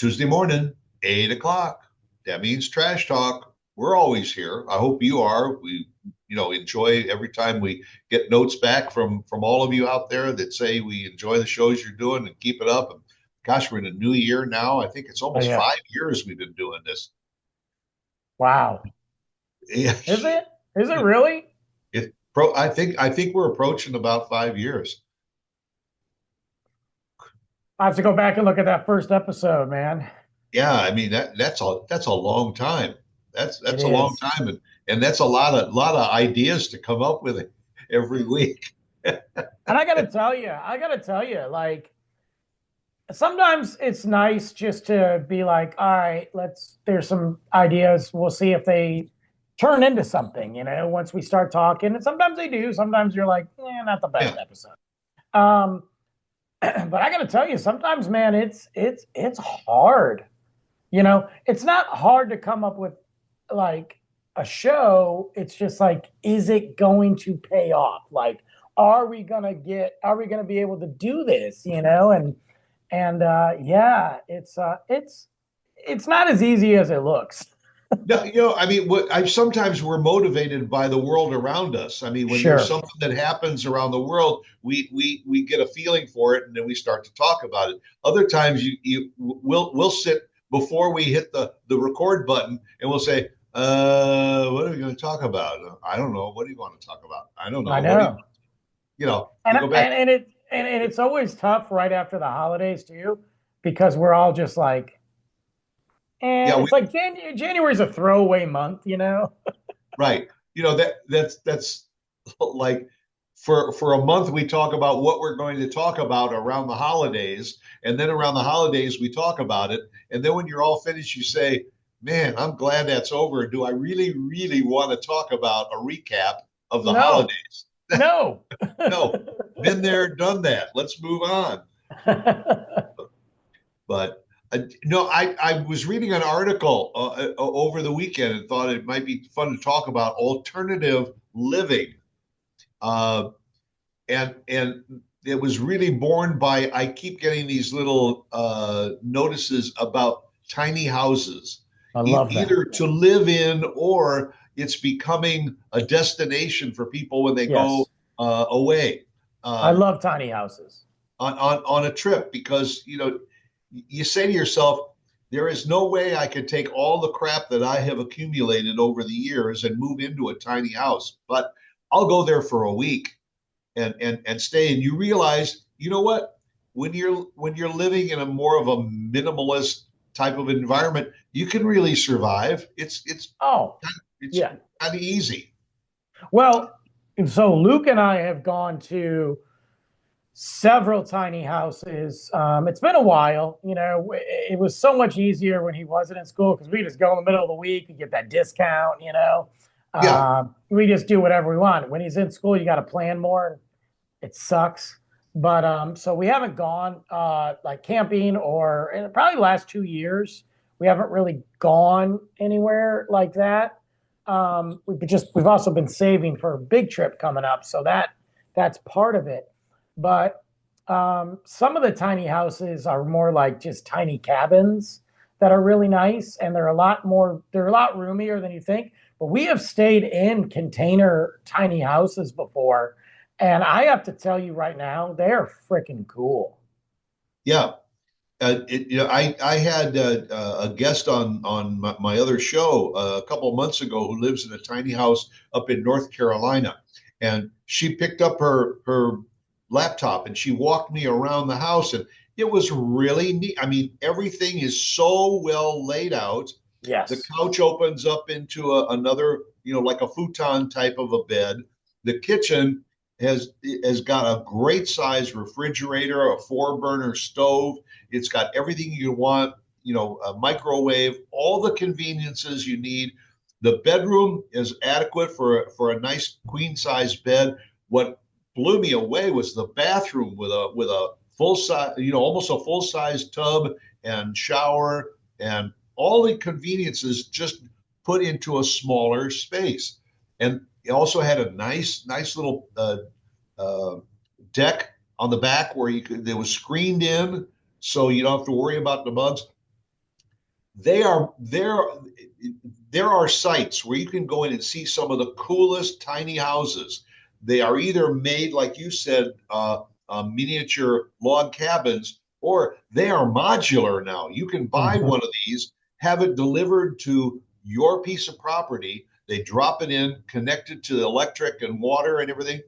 Tuesday morning, 8 o'clock. That means trash talk. We're always here. I hope you are. We, enjoy every time we get notes back from all of you out there that say we enjoy the shows you're doing and keep it up. And gosh, we're in a new year now. I think it's Oh almost yeah. 5 years we've been doing this. Wow. Yeah, Is it? Is it really? I think we're approaching about 5 years. I have to go back and look at that first episode, man. Yeah, I mean that's a long time. That's It that's a long is. time, and that's a lot of ideas to come up with every week. And I gotta tell you, like sometimes it's nice just to be like, all right, there's some ideas. We'll see if they turn into something, once we start talking. And sometimes they do. Sometimes you're like, not the best Yeah, episode. Um, but I gotta tell you, sometimes, man, it's hard. It's not hard to come up with like a show. It's just like, is it going to pay off? Like, are we gonna be able to do this? Yeah, it's not as easy as it looks. no, I mean, I sometimes we're motivated by the world around us. I mean, when there's Sure. something that happens around the world, we get a feeling for it, and then we start to talk about it. Other times, we'll sit before we hit the record button, and we'll say, what are we going to talk about? I don't know. What do you want to talk about? I don't I know. What do you, know. we And go back. and it's always tough right after the holidays too, because we're all just like, Yeah, it's like January's a throwaway month. right. That's like for a month we talk about what we're going to talk about around the holidays, and then around the holidays we talk about it, and then when you're all finished, you say, "Man, I'm glad that's over. Do I really, really want to talk about a recap of the No, holidays?" no. No, been there, done that. Let's move on. But no, I was reading an article over the weekend and thought it might be fun to talk about alternative living. Uh, and it was really born by I keep getting these little notices about tiny houses, I love that. either to live in or it's becoming a destination for people when they go Yes. away I uh, love tiny houses. on a trip, because you say to yourself, there is no way I could take all the crap that I have accumulated over the years and move into a tiny house, but I'll go there for a week and stay. And you realize, you know what? When you're living in a more of a minimalist type of environment, you can really survive. Oh, It's yeah. kind of easy. Well, so Luke and I have gone to several tiny houses. It's been a while. It was so much easier when he wasn't in school because we just go in the middle of the week and get that discount. Yeah, We just do whatever we want. When he's in school, you got to plan more. It sucks. But so we haven't gone like camping or in probably the last 2 years. We haven't really gone anywhere like that. We've also been saving for a big trip coming up, so that's part of it. But some of the tiny houses are more like just tiny cabins that are really nice, and they're a lot roomier than you think. But we have stayed in container tiny houses before, and I have to tell you right now, they're freaking cool. yeah. I had a guest on my other show a couple of months ago who lives in a tiny house up in North Carolina, and she picked up her laptop and she walked me around the house, and it was really neat. I mean, everything is so well laid out. The Yes. couch opens up into another, like a futon type of a bed. The kitchen has got a great size refrigerator, a four-burner stove. It's got everything you want, a microwave, all the conveniences you need. The bedroom is adequate for a nice queen size bed. What blew me away was the bathroom with a full size, almost a full size tub and shower and all the conveniences just put into a smaller space. And it also had a nice little uh, deck on the back where you could, that was screened in, so you don't have to worry about the bugs. There are sites where you can go in and see some of the coolest tiny houses. They are either made, like you said, miniature log cabins, or they are modular now. You can buy Mhm. one of these, have it delivered to your piece of property. They drop it in, connect it to the electric and water and everything.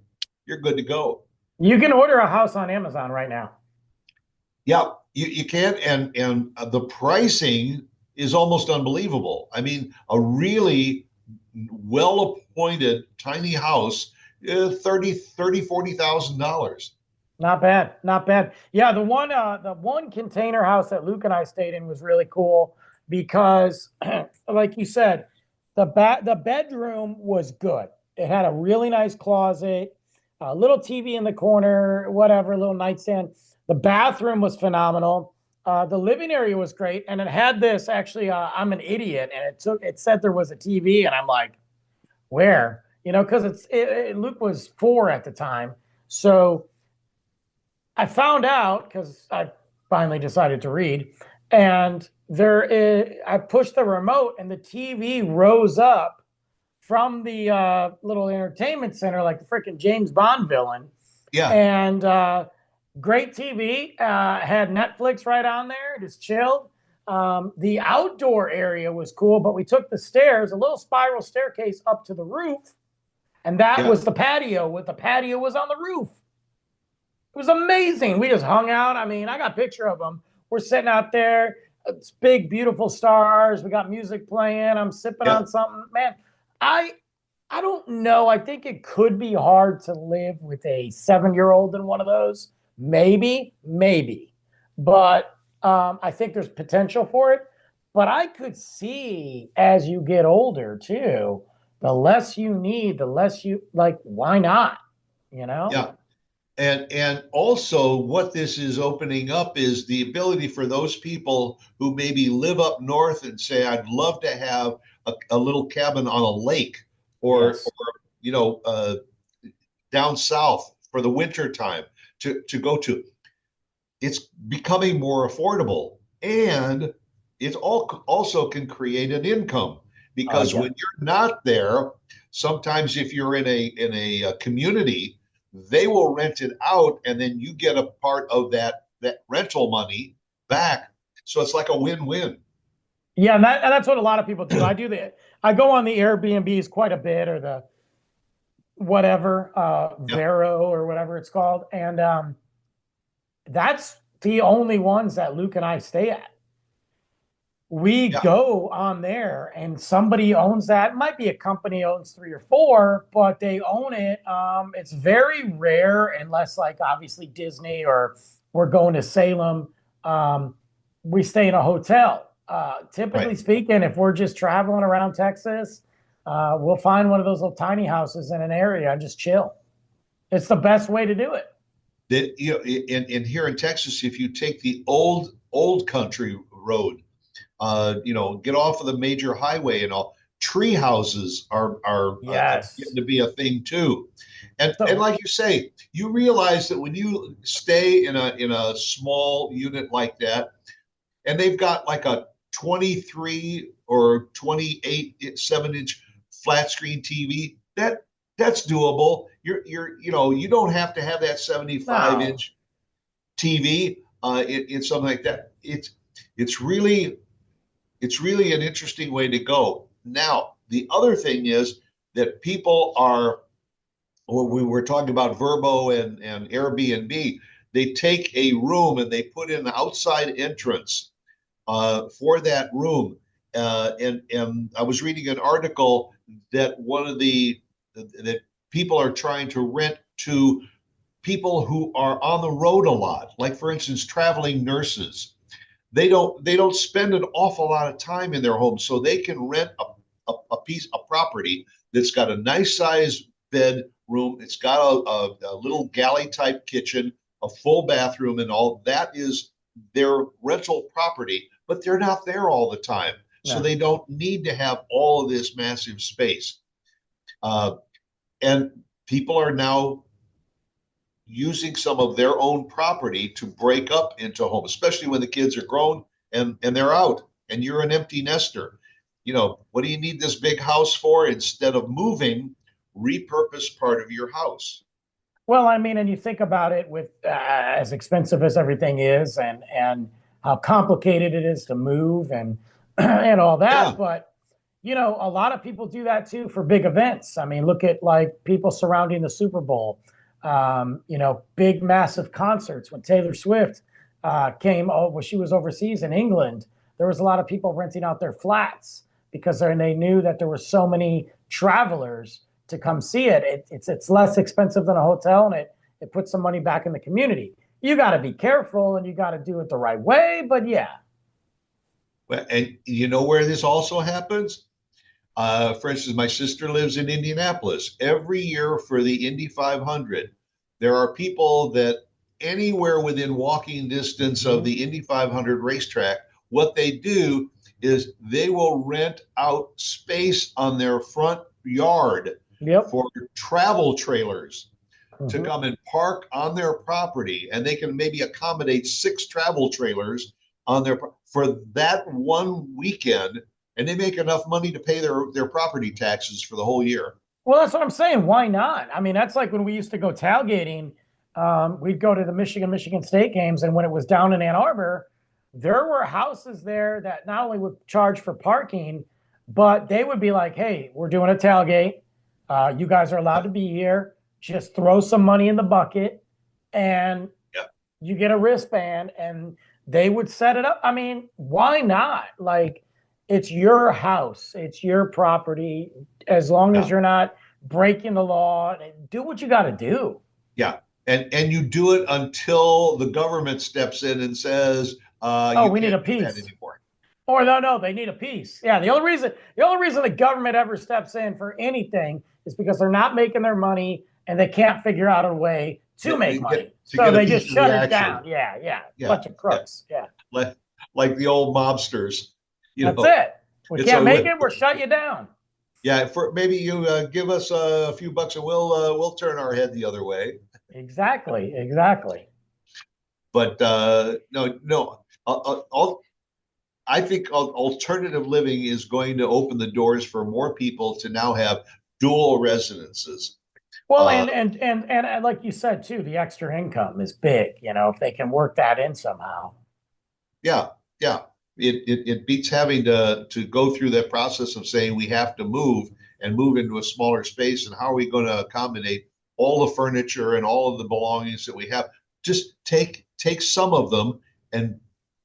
You're good to go. You can order a house on Amazon right now. Yeah, you can, and the pricing is almost unbelievable. I mean, a really well appointed tiny house, 30, $40,000. Not bad, not bad. Yeah, the one container house that Luke and I stayed in was really cool because, like you said, the bedroom was good. It had a really nice closet, a little TV in the corner, whatever, a little nightstand. The bathroom was phenomenal. The living area was great, and it had this. Actually, I'm an idiot, and it said there was a TV, and I'm like, where? You know, because Luke was 4 at the time, so I found out because I finally decided to read, and I pushed the remote, and the TV rose up from the little entertainment center, like the freaking James Bond villain, Yeah, and great TV. Had Netflix right on there, just chilled. The outdoor area was cool, but we took the stairs, a little spiral staircase up to the roof, and that yeah, was the patio. With the patio was on the roof. It was amazing. We just hung out. I mean, I got a picture of them. We're sitting out there. It's big, beautiful stars. We got music playing. I'm sipping yeah. on something. Man, I I don't know. I think it could be hard to live with a 7 year old in one of those. Maybe. But I think there's potential for it. But I could see as you get older too, the less you need, the less you like, why not? You know? Yeah. And also what this is opening up is the ability for those people who maybe live up north and say, I'd love to have a little cabin on a lake or Yes. you know, down south for the winter time to go to. It's becoming more affordable, and it also can create an income because Yeah. when you're not there, sometimes if you're in a community, they will rent it out, and then you get a part of that rental money back. So it's like a win-win. Yeah, and that's what a lot of people do. I go on the Airbnbs quite a bit, or the whatever, Yeah, Vero or whatever it's called. And that's the only ones that Luke and I stay at. We yeah, go on there and somebody owns that. It might be a company owns 3 or 4, but they own it. It's very rare unless like obviously Disney or we're going to Salem. Um, we stay in a hotel. right. Typically speaking, if we're just traveling around Texas, we'll find one of those little tiny houses in an area and just chill. It's the best way to do it. That you know, in here in Texas, if you take the old country road, get off of the major highway and all. Tree houses are getting Yes. to be a thing too, and So like you say, you realize that when you stay in a small unit like that, and they've got like a 23 or 28 7-inch flat screen TV, that's doable. You don't have to have that 75 now, inch TV in something like that. It's really it's really an interesting way to go. Now, the other thing is that people are, when we were talking about Verbo and Airbnb, they take a room and they put in an outside entrance for that room. And I was reading an article that one of the that people are trying to rent to people who are on the road a lot, like for instance, traveling nurses. They don't spend an awful lot of time in their home, so they can rent a piece of property that's got a nice size bedroom. It's got a little galley type kitchen, a full bathroom, and all that is their rental property. But they're not there all the time, so no. they don't need to have all of this massive space. Uh, and people are now using some of their own property to break up into home, especially when the kids are grown and they're out. and you're an empty nester. What do you need this big house for? Instead of moving, repurpose part of your house. Well, I mean, and you think about it with as expensive as everything is, and how complicated it is to move and and all Yeah. that. But a lot of people do that too for big events. I mean, look at like people surrounding the Super Bowl. Big massive concerts when Taylor Swift came. Oh, well, she was overseas in England. There was a lot of people renting out their flats because they knew that there were so many travelers to come see it. It's less expensive than a hotel, and it puts some money back in the community. You got to be careful and you got to do it the right way. But yeah, Well, and you know where this also happens? For instance, my sister lives in Indianapolis. Every year for the Indy 500, there are people that anywhere within walking distance of the Indy 500 racetrack, what they do is they will rent out space on their front yard yep. for travel trailers to Mhm. come and park on their property, and they can maybe accommodate 6 travel trailers on their for that one weekend, and they make enough money to pay their property taxes for the whole year. Well, that's what I'm saying. Why not? I mean, that's like when we used to go tailgating. We'd go to the Michigan State games, and when it was down in Ann Arbor, there were houses there that not only would charge for parking, but they would be like, "Hey, we're doing a tailgate. You guys are allowed to be here. Just throw some money in the bucket, and Yeah, you get a wristband." And they would set it up. I mean, why not? Like, it's your house, it's your property. As long as yeah, you're not breaking the law, do what you got to do. yeah. And you do it until the government steps in and says Oh, you we need can't a do that piece. anymore. Or no, they need a piece. Yeah, the only reason the government ever steps in for anything is because they're not making their money and they can't figure out a way to make money. To So get a they just piece of shut the it action. down. Yeah, yeah. Yeah, Bunch of yeah. crooks. Yeah. Like the old mobsters. That's it. We It's can't a make it, we'll shut you down. yeah. For maybe you give us a few bucks and we'll turn our head the other way. Exactly. Exactly. But no, no. I think alternative living is going to open the doors for more people to now have dual residences. Well, Uh, and like you said too, the extra income is big, if they can work that in somehow. yeah, yeah. It beats having to go through that process of saying we have to move and move into a smaller space, and how are we going to accommodate all the furniture and all of the belongings that we have? Just take some of them and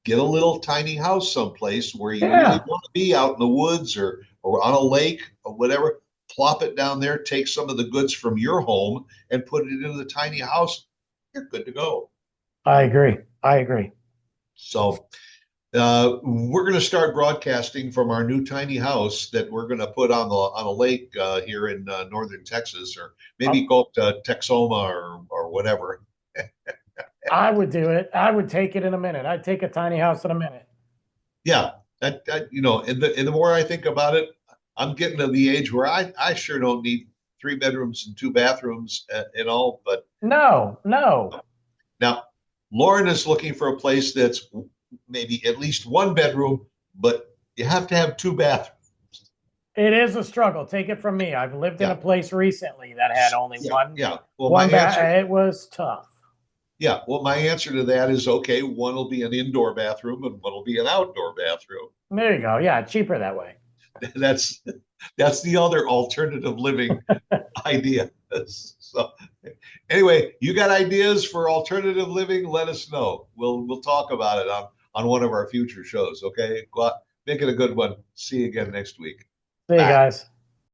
get a little tiny house someplace where you really Yeah, want to be, out in the woods or on a lake or whatever. Plop it down there, take some of the goods from your home and put it into the tiny house. You're good to go. I agree. I agree. So we're going to start broadcasting from our new tiny house that we're going to put on a lake here in northern Texas, or maybe go up to Texoma or whatever. I would do it. I would take it in a minute. I'd take a tiny house in a minute. Yeah, and the more I think about it, I'm getting to the age where I sure don't need 3 bedrooms and 2 bathrooms and all. But No, no. now Lauren is looking for a place that's maybe at least 1 bedroom, but you have to have 2 bathrooms. It is a struggle. Take it from me. I've lived in a Yeah, place recently that had only yeah, one yeah. Well, one bath. It was tough. my answer to that is okay. One will be an indoor bathroom and one will be an outdoor bathroom. There you go. Yeah, cheaper that way. That's that's the other alternative living idea. So anyway, you got ideas for alternative living? Let us know. We'll talk about it on one of our future shows. Okay, go out, make it a good one. See you again next week. See you Bye. guys.